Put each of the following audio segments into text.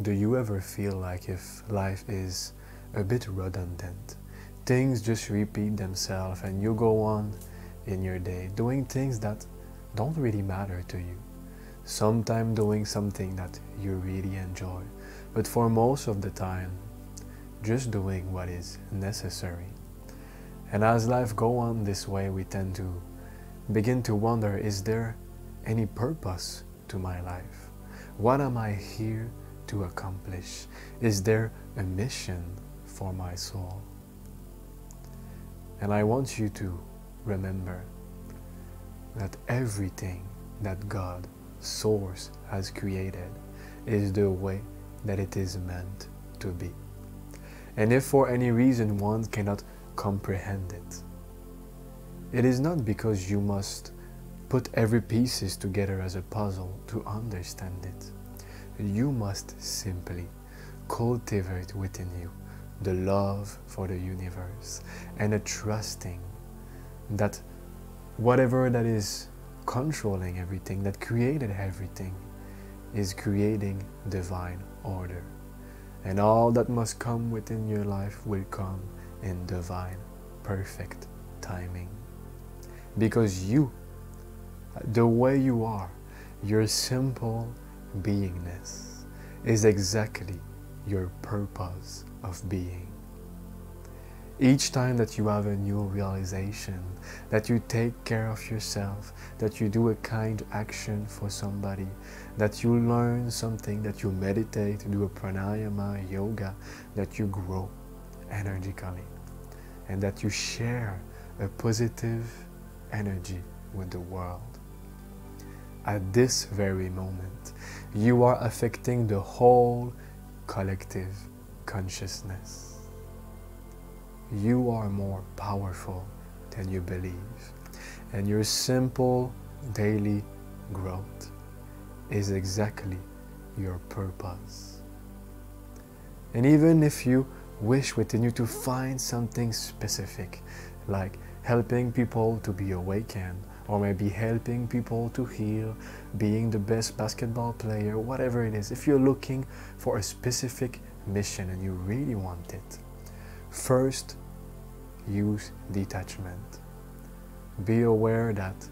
Do you ever feel like if life is a bit redundant, things just repeat themselves and you go on in your day doing things that don't really matter to you? Sometimes doing something that you really enjoy, but for most of the time, just doing what is necessary. And as life goes on this way, we tend to begin to wonder, is there any purpose to my life? What am I here to accomplish? Is there a mission for my soul? And I want you to remember that everything that God, Source, has created is the way that it is meant to be. And if for any reason one cannot comprehend it, it is not because you must put every pieces together as a puzzle to understand it. You must simply cultivate within you the love for the universe and a trusting that whatever that is controlling everything, that created everything, is creating divine order. And all that must come within your life will come in divine, perfect timing. Because you, the way you are, your simple beingness, is exactly your purpose of being. Each time that you have a new realization, that you take care of yourself, that you do a kind action for somebody, that you learn something, that you meditate, do a pranayama, yoga, that you grow energically, and that you share a positive energy with the world. At this very moment, you are affecting the whole collective consciousness. You are more powerful than you believe, and your simple daily growth is exactly your purpose. And even if you wish within you to find something specific, like helping people to be awakened, or maybe helping people to heal, being the best basketball player, whatever it is, if you're looking for a specific mission and you really want it, first, use detachment. Be aware that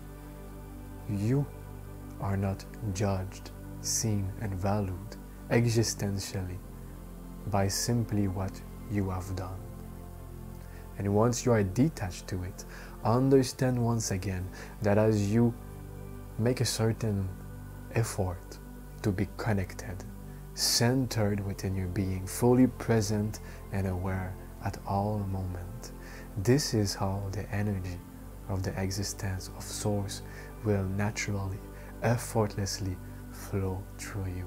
you are not judged, seen and valued existentially by simply what you have done. And once you are detached to it, understand once again that as you make a certain effort to be connected, centered within your being, fully present and aware at all moments, this is how the energy of the existence of Source will naturally, effortlessly flow through you.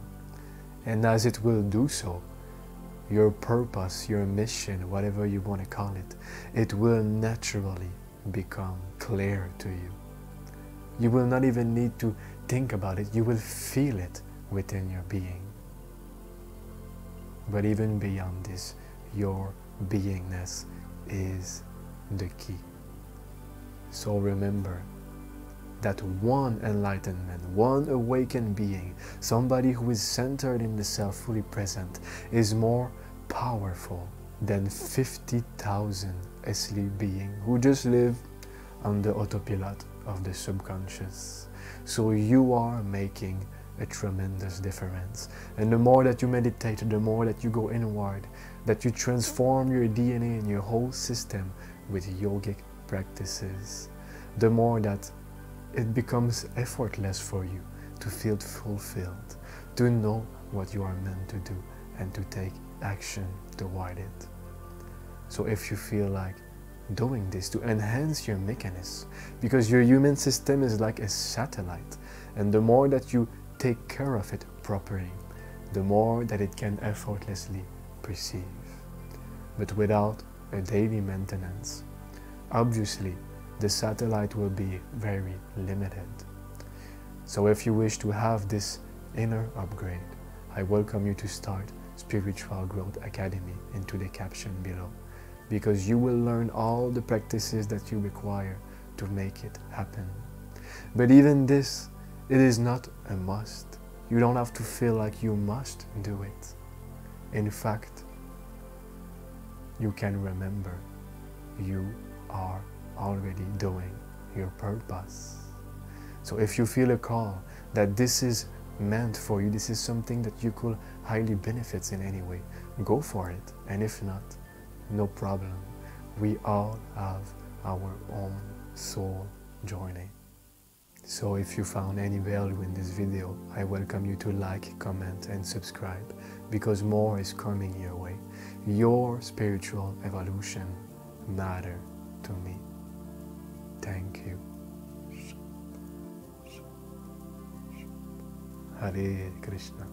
And as it will do so, your purpose, your mission, whatever you want to call it, it will naturally become clear to you. You will not even need to think about it, you will feel it within your being. But even beyond this, your beingness is the key. So remember that one enlightenment, one awakened being, somebody who is centered in the self, fully present, is more powerful than 50,000 asleep beings who just live on the autopilot of the subconscious. So you are making a tremendous difference. And the more that you meditate, the more that you go inward, that you transform your DNA and your whole system with yogic practices, the more that it becomes effortless for you to feel fulfilled, to know what you are meant to do and to take action toward it. So if you feel like doing this to enhance your mechanism, because your human system is like a satellite, and the more that you take care of it properly, the more that it can effortlessly perceive. But without a daily maintenance, obviously the satellite will be very limited. So if you wish to have this inner upgrade, I welcome you to start Spiritual Growth Academy into the caption below, because you will learn all the practices that you require to make it happen. But even this, it is not a must. You don't have to feel like you must do it. In fact, you can remember you are already doing your purpose. So if you feel a call that this is meant for you, this is something that you could highly benefit in any way, go for it. And if not, no problem. We all have our own soul journey. So if you found any value in this video, I welcome you to like, comment and subscribe, because more is coming your way. Your spiritual evolution matters to me. Thank you. Hare Krishna.